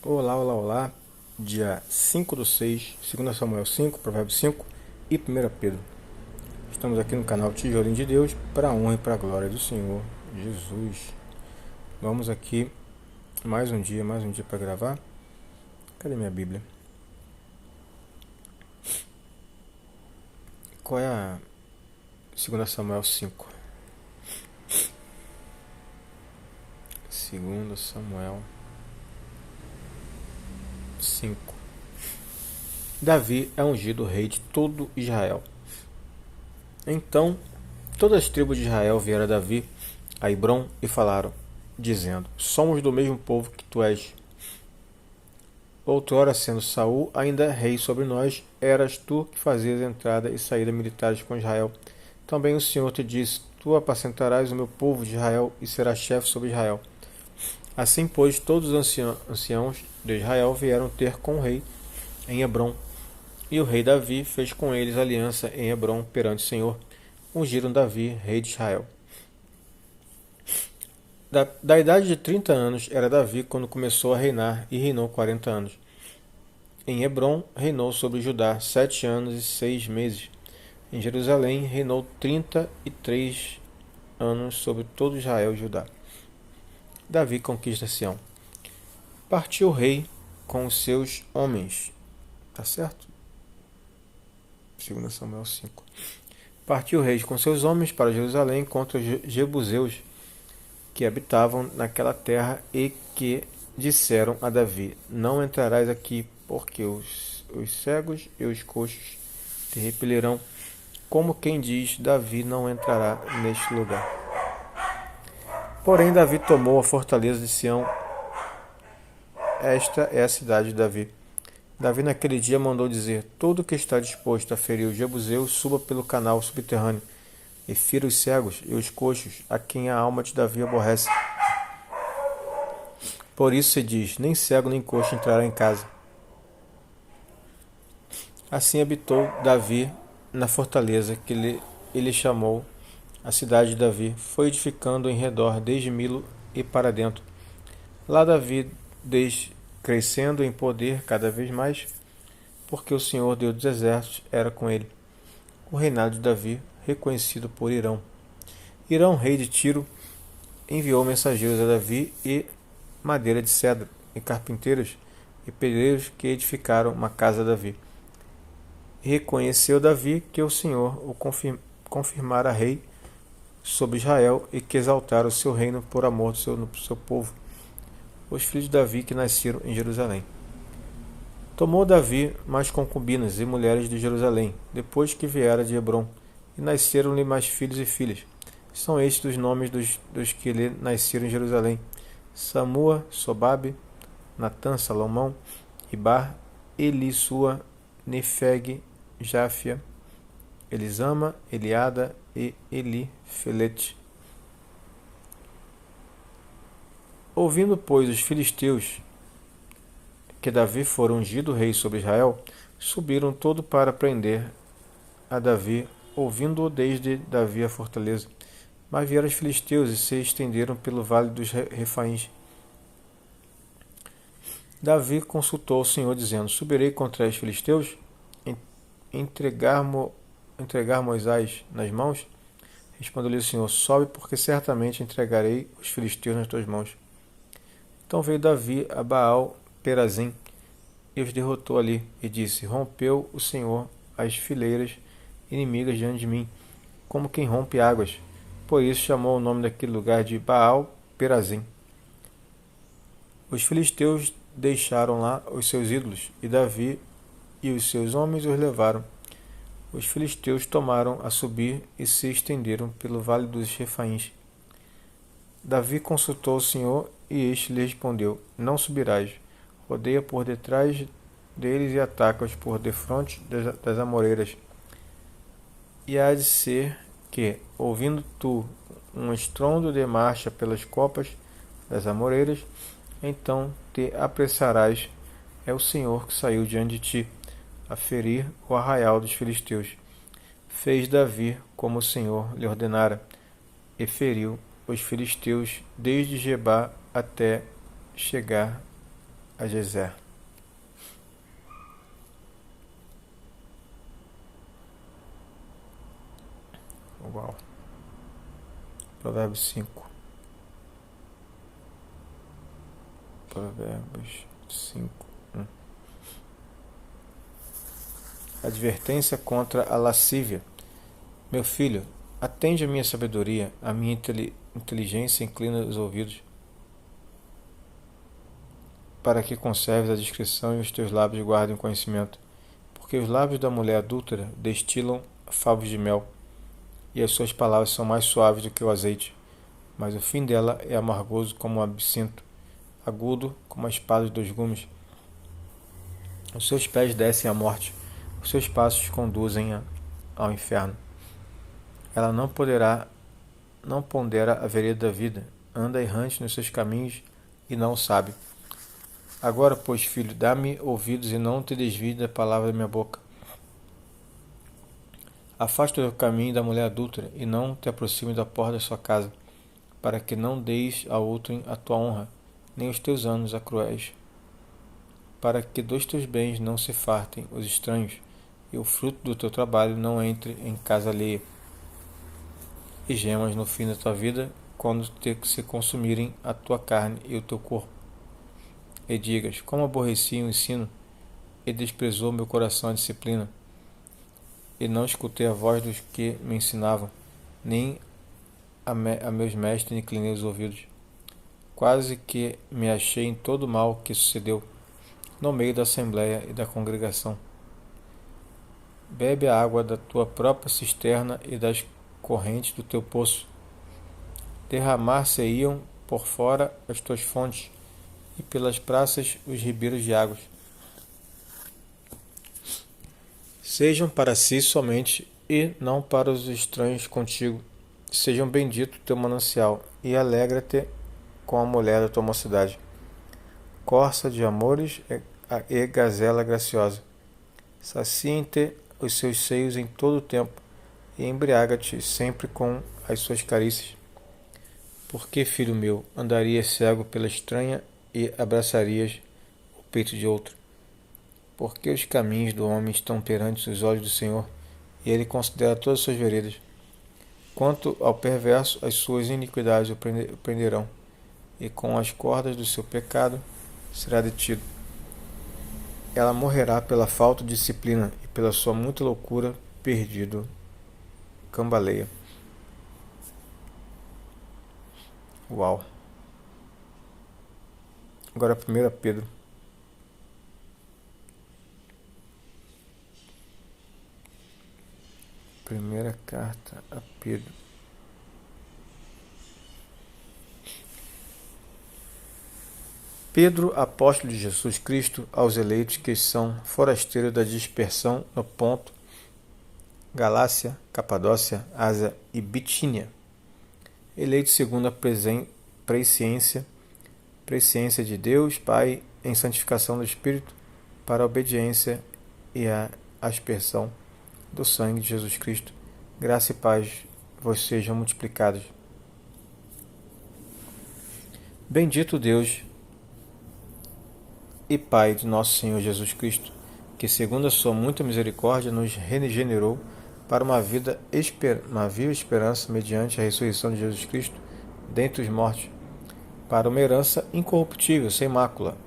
Olá, olá, olá. Dia 5/6, 2 Samuel 5, Provérbios 5 e 1 Pedro. Estamos aqui no canal Tijolinho de Deus para a honra e para a glória do Senhor Jesus. Vamos aqui mais um dia para gravar. Cadê minha Bíblia? Qual é a 2 Samuel 5? 2 Samuel 5. Davi é ungido rei de todo Israel. Então todas as tribos de Israel vieram a Davi a Hebrom e falaram, dizendo: Somos do mesmo povo que tu és. Outrora, sendo Saul ainda rei sobre nós, eras tu que fazias entrada e saída militares com Israel. Também o Senhor te disse: Tu apacentarás o meu povo de Israel e serás chefe sobre Israel. Assim, pois, todos os anciãos de Israel vieram ter com o rei em Hebrom. E o rei Davi fez com eles aliança em Hebrom perante o Senhor. Ungiram Davi, rei de Israel. Da idade de 30 anos era Davi quando começou a reinar, e reinou 40 anos. Em Hebrom reinou sobre Judá 7 anos e 6 meses. Em Jerusalém reinou 33 anos sobre todo Israel e Judá. Davi conquista Sião. Partiu o rei com os seus homens. Tá certo? 2 Samuel 5. Partiu o rei com seus homens para Jerusalém contra os jebuseus que habitavam naquela terra e que disseram a Davi: Não entrarás aqui, porque os cegos e os coxos te repelirão. Como quem diz, Davi não entrará neste lugar. Porém, Davi tomou a fortaleza de Sião. Esta é a cidade de Davi. Davi naquele dia mandou dizer: Todo que está disposto a ferir os jebuseus suba pelo canal subterrâneo e fira os cegos e os coxos, a quem a alma de Davi aborrece. Por isso se diz: Nem cego nem coxo entrará em casa. Assim habitou Davi na fortaleza que ele chamou a cidade de Davi. Foi edificando em redor desde Milo e para dentro. Lá Davi crescendo em poder cada vez mais, porque o Senhor Deus dos exércitos era com ele. O reinado de Davi, reconhecido por Irão. Irão, rei de Tiro, enviou mensageiros a Davi e madeira de cedro, e carpinteiros e pedreiros que edificaram uma casa a Davi. E reconheceu Davi que o Senhor o confirmara rei sobre Israel e que exaltara o seu reino por amor do seu povo, os filhos de Davi que nasceram em Jerusalém. Tomou Davi mais concubinas e mulheres de Jerusalém, depois que viera de Hebrom, e nasceram-lhe mais filhos e filhas. São estes os nomes dos que lhe nasceram em Jerusalém: Samua, Sobabe, Natã, Salomão, Ibar, Elisua, Nefeg, Jáfia, Elisama, Eliada e Elifelete. Ouvindo, pois, os filisteus que Davi fora ungido rei sobre Israel, subiram todo para prender a Davi, ouvindo-o desde Davi a fortaleza. Mas vieram os filisteus e se estenderam pelo vale dos Refaíns. Davi consultou o Senhor, dizendo: Subirei contra os filisteus? Entregar Moisés nas mãos? Respondeu-lhe o Senhor: Sobe, porque certamente entregarei os filisteus nas tuas mãos. Então veio Davi a Baal Perazim e os derrotou ali, e disse: Rompeu o Senhor as fileiras inimigas diante de mim, como quem rompe águas. Por isso chamou o nome daquele lugar de Baal Perazim. Os filisteus deixaram lá os seus ídolos, e Davi e os seus homens os levaram. Os filisteus tomaram a subir e se estenderam pelo vale dos Refaíns. Davi consultou o Senhor, e este lhe respondeu: Não subirás. Rodeia por detrás deles e ataca-os por defronte das amoreiras. E há de ser que, ouvindo tu um estrondo de marcha pelas copas das amoreiras, então te apressarás. É o Senhor que saiu diante de ti, a ferir o arraial dos filisteus. Fez Davi como o Senhor lhe ordenara, e feriu os filisteus desde Gebá até chegar a Gezer. Uau. Provérbios 5. Provérbios 5. Advertência contra a lascívia. Meu filho, atende a minha sabedoria, a minha inteligência inclina os ouvidos, para que conserves a discrição e os teus lábios guardem o conhecimento. Porque os lábios da mulher adúltera destilam favos de mel, e as suas palavras são mais suaves do que o azeite, mas o fim dela é amargoso como o absinto, agudo como a espada de 2 gumes. Os seus pés descem à morte, os seus passos conduzem ao inferno. Ela não pondera a vereda da vida, anda errante nos seus caminhos e não o sabe. Agora, pois, filho, dá-me ouvidos e não te desvies da palavra da minha boca. Afasta o caminho da mulher adúltera e não te aproxime da porta da sua casa, para que não deis a outrem a tua honra, nem os teus anos a cruéis, para que dos teus bens não se fartem os estranhos, e o fruto do teu trabalho não entre em casa alheia, e gemas no fim da tua vida, quando se consumirem a tua carne e o teu corpo. E digas, como aborreci o ensino, e desprezou meu coração a disciplina, e não escutei a voz dos que me ensinavam, nem a meus mestres inclinei os ouvidos. Quase que me achei em todo o mal que sucedeu, no meio da assembleia e da congregação. Bebe a água da tua própria cisterna e das correntes do teu poço. Derramar-se-iam por fora as tuas fontes, e pelas praças os ribeiros de águas. Sejam para si somente, e não para os estranhos contigo. Sejam bendito teu manancial, e alegra-te com a mulher da tua mocidade. Corça de amores e gazela graciosa. Saciem-te os seus seios em todo o tempo, e embriaga-te sempre com as suas carícias. Porque, filho meu, andarias cego pela estranha e abraçarias o peito de outro? Porque os caminhos do homem estão perante os olhos do Senhor, e ele considera todas as suas veredas. Quanto ao perverso, as suas iniquidades o prenderão, e com as cordas do seu pecado será detido. Ela morrerá pela falta de disciplina, e pela sua muita loucura perdido cambaleia. Uau! Agora 1 Pedro. Primeira carta a Pedro. Pedro, apóstolo de Jesus Cristo, aos eleitos que são forasteiros da dispersão no Ponto, Galácia, Capadócia, Ásia e Bitínia, eleitos segundo a presciência de Deus Pai em santificação do Espírito, para a obediência e a aspersão do sangue de Jesus Cristo. Graça e paz vos sejam multiplicados. Bendito Deus e Pai de nosso Senhor Jesus Cristo, que segundo a sua muita misericórdia nos regenerou para uma viva esperança mediante a ressurreição de Jesus Cristo dentre os mortos, para uma herança incorruptível, sem mácula,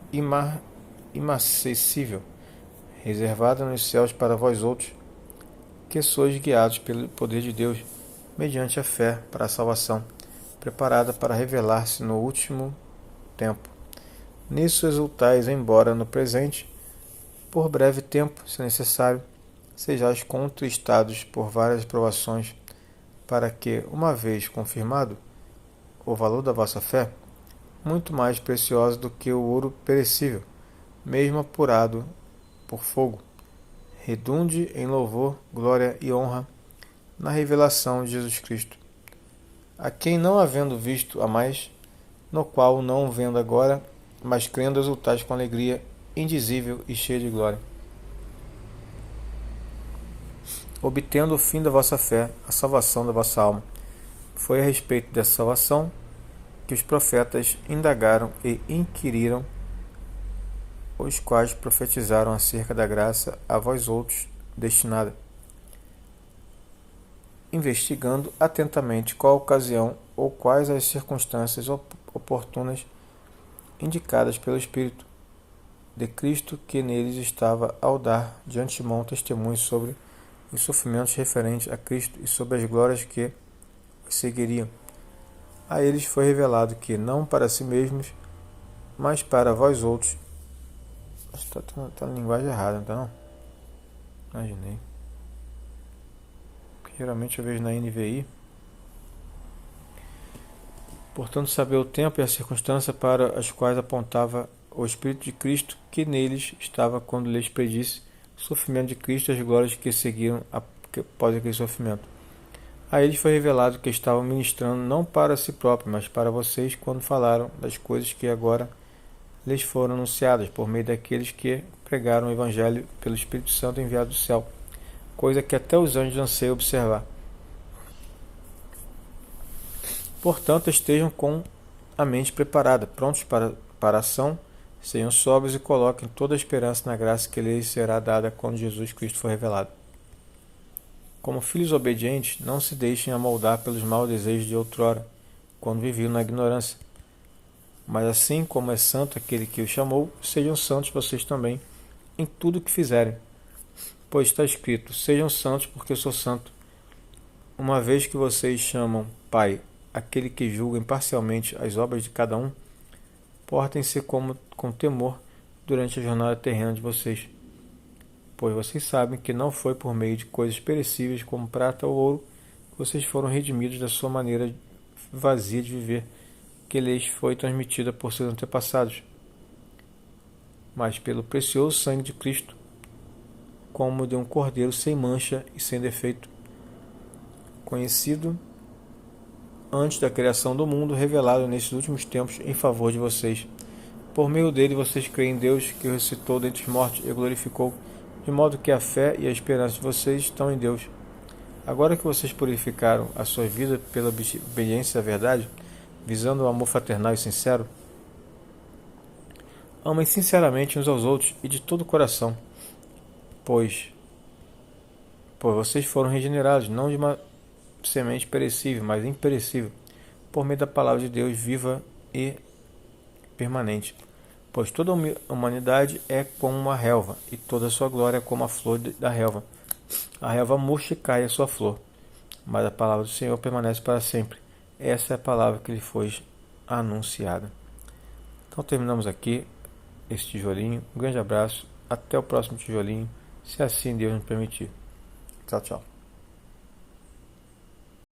imacessível, reservada nos céus para vós outros, que sois guiados pelo poder de Deus, mediante a fé para a salvação, preparada para revelar-se no último tempo. Nisso exultais, embora no presente, por breve tempo, se necessário, sejais contristados por várias provações, para que, uma vez confirmado o valor da vossa fé, muito mais preciosa do que o ouro perecível, mesmo apurado por fogo, redunde em louvor, glória e honra na revelação de Jesus Cristo, a quem não havendo visto a mais, no qual não vendo agora, mas crendo exultais com alegria indizível e cheia de glória, obtendo o fim da vossa fé, a salvação da vossa alma. Foi a respeito dessa salvação que os profetas indagaram e inquiriram os quais profetizaram acerca da graça a vós outros destinada, investigando atentamente qual a ocasião ou quais as circunstâncias oportunas indicadas pelo Espírito de Cristo que neles estava ao dar de antemão testemunho sobre os sofrimentos referentes a Cristo e sobre as glórias que os seguiriam. A eles foi revelado que, não para si mesmos, mas para vós outros. Está na linguagem errada, então. Imaginei. Porque geralmente eu vejo na NVI. Portanto, saber o tempo e a circunstância para as quais apontava o Espírito de Cristo que neles estava quando lhes predisse o sofrimento de Cristo e as glórias que seguiram após aquele sofrimento. A eles foi revelado que estavam ministrando não para si próprios, mas para vocês quando falaram das coisas que agora lhes foram anunciadas por meio daqueles que pregaram o Evangelho pelo Espírito Santo enviado do céu, coisa que até os anjos anseiam observar. Portanto, estejam com a mente preparada, prontos para a ação, sejam sóbrios e coloquem toda a esperança na graça que lhes será dada quando Jesus Cristo for revelado. Como filhos obedientes, não se deixem amoldar pelos maus desejos de outrora, quando viviam na ignorância. Mas assim como é santo aquele que os chamou, sejam santos vocês também, em tudo o que fizerem. Pois está escrito, sejam santos porque eu sou santo. Uma vez que vocês chamam Pai aquele que julga imparcialmente as obras de cada um, portem-se com temor durante a jornada terrena de vocês. Pois vocês sabem que não foi por meio de coisas perecíveis como prata ou ouro que vocês foram redimidos da sua maneira vazia de viver, que lhes foi transmitida por seus antepassados, mas pelo precioso sangue de Cristo, como de um cordeiro sem mancha e sem defeito, conhecido antes da criação do mundo, revelado nesses últimos tempos em favor de vocês. Por meio dele vocês creem em Deus, que o ressuscitou dentre os mortos e glorificou, de modo que a fé e a esperança de vocês estão em Deus. Agora que vocês purificaram a sua vida pela obediência à verdade, visando o amor fraternal e sincero, amem sinceramente uns aos outros e de todo o coração, pois vocês foram regenerados, não de uma semente perecível, mas imperecível, por meio da palavra de Deus viva e permanente. Pois toda a humanidade é como uma relva, e toda a sua glória é como a flor da relva. A relva murcha e cai a sua flor, mas a palavra do Senhor permanece para sempre. Essa é a palavra que lhe foi anunciada. Então terminamos aqui esse tijolinho. Um grande abraço, até o próximo tijolinho, se assim Deus nos permitir. Tchau, tchau.